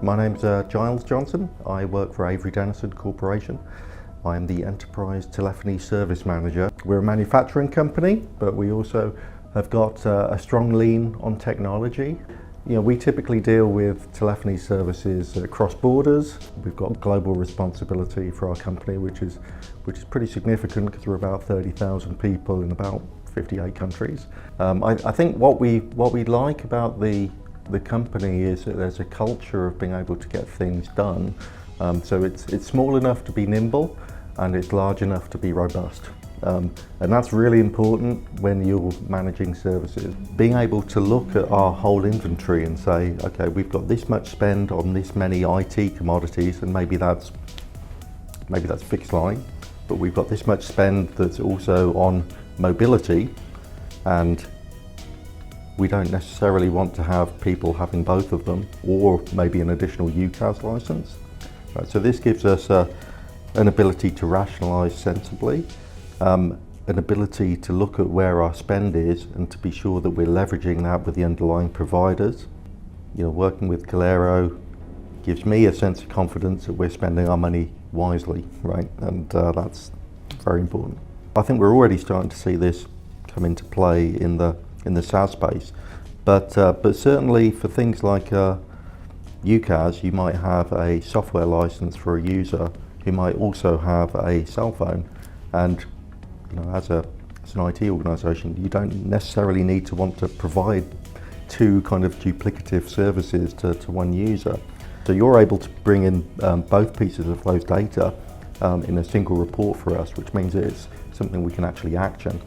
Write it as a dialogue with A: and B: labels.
A: My name's Giles Johnson. I work for Avery Dennison Corporation. I am the Enterprise Telephony Service Manager. We're a manufacturing company, but we also have got a strong lean on technology. We typically deal with telephony services across borders. We've got global responsibility for our company, which is pretty significant because we're about 30,000 people in about 58 countries. I think what we like about the company is that there's a culture of being able to get things done. So it's small enough to be nimble and it's large enough to be robust. And that's really important when you're managing services. Being able to look at our whole inventory and say, okay, we've got this much spend on this many IT commodities, and maybe that's fixed line, but we've got this much spend that's also on mobility, and we don't necessarily want to have people having both of them, or maybe an additional UCAS license. Right, so this gives us an ability to rationalise sensibly, an ability to look at where our spend is and to be sure that we're leveraging that with the underlying providers. Working with Calero gives me a sense of confidence that we're spending our money wisely, right? And that's very important. I think we're already starting to see this come into play in the SaaS space, but certainly for things like UCAS, you might have a software license for a user who might also have a cell phone, and as an IT organisation, you don't necessarily need to want to provide two kind of duplicative services to one user. So you're able to bring in both pieces of those data in a single report for us, which means it's something we can actually action.